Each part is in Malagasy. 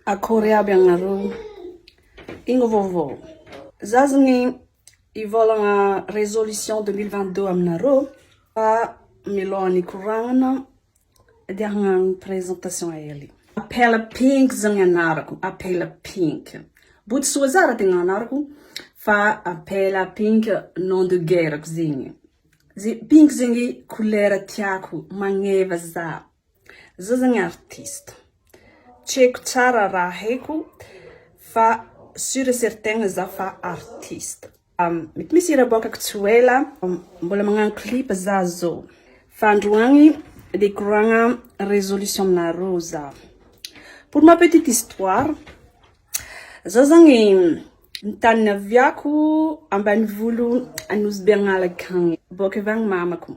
Akory aby agnareo. Igny vaovao. Za zany ivolagna résolution 2022 aminareo fa milohany koragnana dia hagnano présentation hely. Appel pink zany anarako, appel pink. Buty soa zara tegna anarako fa appel pink nom de guerre ko zegny. Pink zegny couleur tiako magneva za. Za zany artiste. Tcheko tsara raha haiko fa sûr et certain za fa artiste. Misy raha boaka aktuela mbola magnano clip za zo. Fa androany de koragna résolution aminareo za. Pour ma petite histoire, za zany nitany aviako ambanivolo anosy agnalakagny. Boaka avy mamako.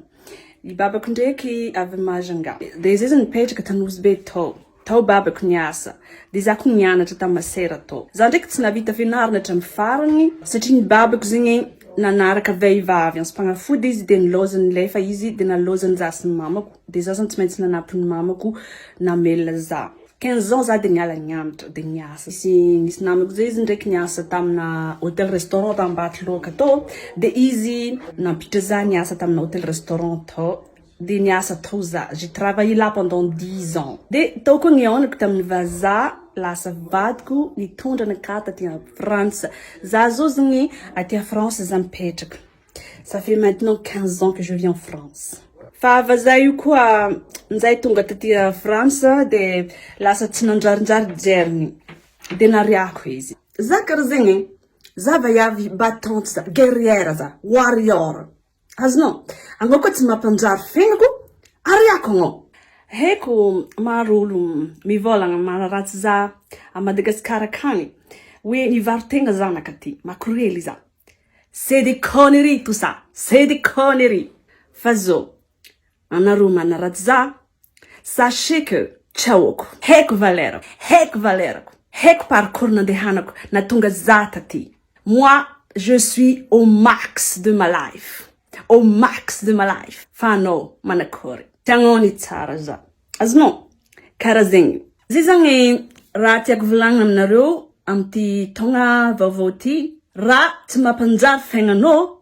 I babako ndraiky avy Majanga. De zay zany nipetraka tanosy be tao babako niasa. De za ko nianatra tamy masera tao. Za ndraiky tsy navita fianarana hatramin'ny farany satria ny babako zegny nanaraka vehivavy ansy-pagnafody izy de nilozany lefa izy de nalozany za sy ny mamako. De za zany tsy maintsy nanampy ny mamako namelona za. 15 ans za de niala nianatra de niasa. Nisy namako zay izy ndraiky niasa tamina hôtel restaurant Ambatoloaka tao. De izy nampitra za niasa tamina hôtel restaurant tao. De niasa tao za. J'ai travaillé là pendant 10 ans. De tao ko nionako tamin'ny vaza lasa vadiko nitondra nakata aty France. Za zo zany aty France za mipetraka. Ça fait maintenant 15 ans que je vis en France. Fa vaza io koa nzay tonga taty France de lasa tsy nanjarinjary jeriny. De nariako izy. Za karaha zegny, za vaiavy battante za, guerrière za, warrior. Azonao, anao koa tsy mampanjary fiainako, ariako anao. Haiko maro olo mivolagna manaratsy za a Madagascar akagny. Hoe nivarotegna zanaka aty, makorely za. C'est des conneries tout ça, c'est des conneries. Fa zo, anareo manaratsy za, sachez que tsaoko, haiko valerako, haiko parcours nandehanako na tonga za taty. Moi, je suis au max de ma life. Au max de ma life. Fa anao manakory. Tiagnao tsara za. Azonao, karaha zegny. Zay zany raha tiako volagna aminareo amty taogna vaovao ty. Raha tsy mampanjary fiaignanao,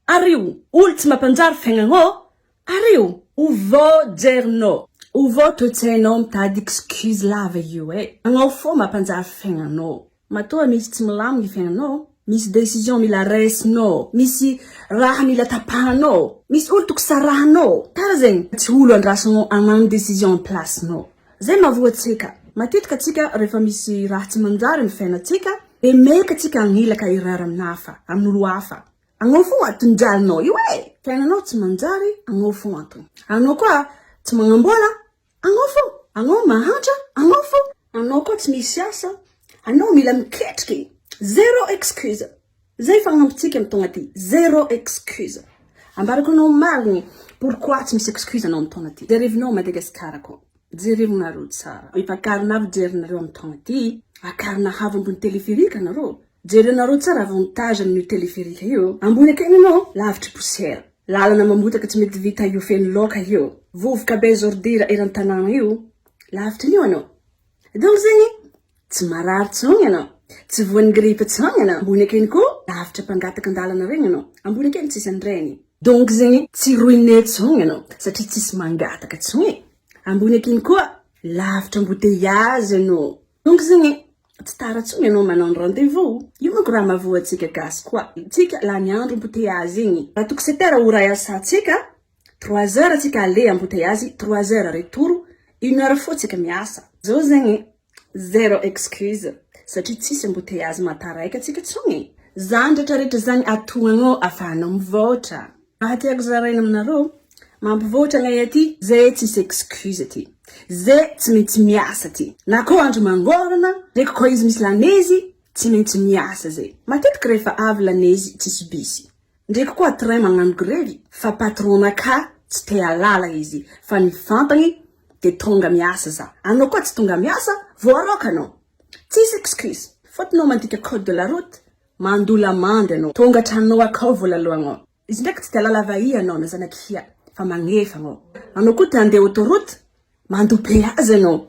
ario. Olo tsy mampanjary fiaignanao, ario. Uvao jerinao. Uvao toe-tsainao mitady excuse lava io Anao fô mampanjary fiaignanao. Matoa misy tsy milamigny fiaignanao. Misy décision mila raisinao. Misy raha mila tapahanao. Misy olo toko sarahanao. Karaha zegny. Tsy olo andrasanao agnano décision en place-nao. Zay mavoatsika. Matetika tsika rehefa misy raha tsy manjary ny fiainatsika, de meka tsika agnilaka irara aminafa, amin'olo hafa. Anao fô atonjalinao io fiainanao tsy manjary, anao fô antony. Anao koa tsy magnambola, anao fô. Anao mahantra, anao fô. Anao koa tsy misy asa, anao mila miketriky. Zéro excuse. Zay fagnampitsika am'taogna ty. Zéro excuse. Ambarako anao marigny pourquoi tsy misy excuse anao am'taogna ty. Jerevinao Madagascar koa. Jerevinareo tsara. Ipakarinavy jerinareo am'taogna ty. Akarina havo ambony téléphérique anareo. Jerinareo tsara avantage amin'io téléphérique io. Ambony akegny anao lavitry poussière. Lalana mamotaka tsy mety vita io feno loka io. Vovoka be zordira eran-tanàna io. Lavitry io anao. Donc zegny tsy marary tsony anao. Tsy voan'ny grippe tsony anao. Ambony akegny koa lavitra mpangataka andalana regny anao. Ambony akegny tsisy andregny. Donc zegny tsy ruiné tsony anao satria tsisy mangataka tsony. Ambony akegny koa lavitra embouteillage anao. Donc zegny tsy tara tsony anao manao rendez-vous. Io manko raha mavoatsika gasy koa. Tsika la ny andro embouteillage igny. Raha toko 7 heures ora iasantsika, 3 heures tsika ale embouteillage, 3 heures retour, 1 heure fô tsika miasa. Zao zegny zéro excuse. Satria tsisy embouteillage mataraika tsika tsony. Zany rehetrarehetra zany atognanao afahanao mivoatra. Raha tiako zaraina aminareo, mampivoatra ngay aty, zay tsisy excuse ty. Zay tsy maintsy miasa ty. Na koa andro mangorana, ndraiky koa izy misy lanezy, tsy maintsy miasa zay. Matetiky rehefa avy lanezy tsisy bisy. Ndraiky koa train magnano grevy, fa patron-naka tsy te halala izy, fa ny fantany de tonga miasa za. Anao koa tsy tonga miasa, voaroka anao. Tsisy excuse. Fotinao mandika code de la route, mandola mandy anao. Tonga tranonao akao voalalohanao. Izy ndraiky tsy te halala vai anao na zanaky hia, fa magnefa anao. Anao koa te handeha autoroute, mandoa péage anao.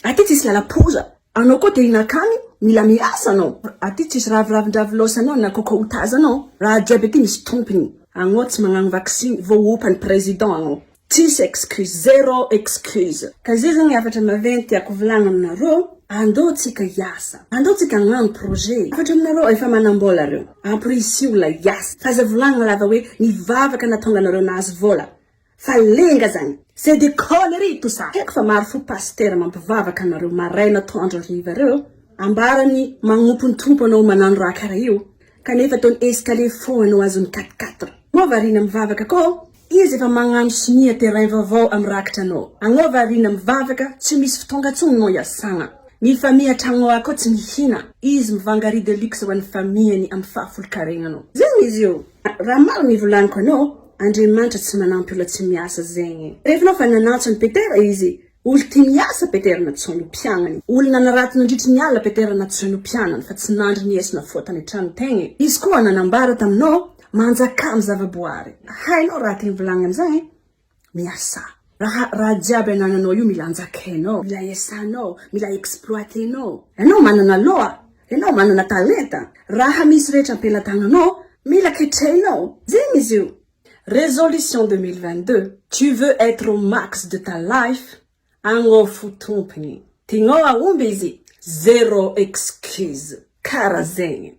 Aty tsisy lala poza. anao koa te hinakany mila miasa anao. Aty tsisy raviravin-dravilosy na koko otazy anao. Raha jiaby aty misy tompony. Anao tsy magnano vaccine vao ompany président anao. Tsisy excuse, zéro excuse. Ka zay zany afatra maventy tiako volagna aminareo. Andao tsika hiasa. Andao tsika hagnano projet. Afatra aminareo efa manambola reo. Amprisy io la hiasa. Faza volagna lava hoe nivavaka natonga anareo nahazo vola. Fa lenga zany. C'est des conneries tout ça. Haiko fa maro fo pasteur mampivavaka anareo maraina toandro hariva reo. Ambarany magnompony tompo anao manano raha karaha io. Kanefa ataony escalier fo anao azony 4-4. Mo varina mivavaka ko. Izy efa magnano sinia terrain vaovao amrakitra anao. Anao varina mivavaka tsy misy fotonga tsony no iasagna. Ny famille tragno ako tsy mihina. Izy mivanga riz de luxe ho an'ny famille amin'ny fahafolo-karegnanao. Zegny izy io. Raha maro mivolaniko anao. Andriamanitra tsy manampy olo tsy miasa zegny. Rehefa anao fa nanatso ny petera izy. Olo ty miasa petera natsono mpiagnany. Olo nanaraty nandritry ny ala petera natsono mpiagnany fa tsy nandry niesina fotany trano tegny. Izy koa nanambara taminao manjaka amin'ny zavaboary. Hainao raha ty volagna amizay. Miasa. Raha jiaby anananao io mila anjakainao, mila iasanao, mila exploitenao. Enao manana loa, enao manana talenta. Raha misy rehetra ampelantagnanao, mila ketreinao. Zegny izy io. Résolution 2022. Tu veux être au max de ta life? Anao fo tompony. Tignao aomby izy. Zéro excuse. Kara zegny.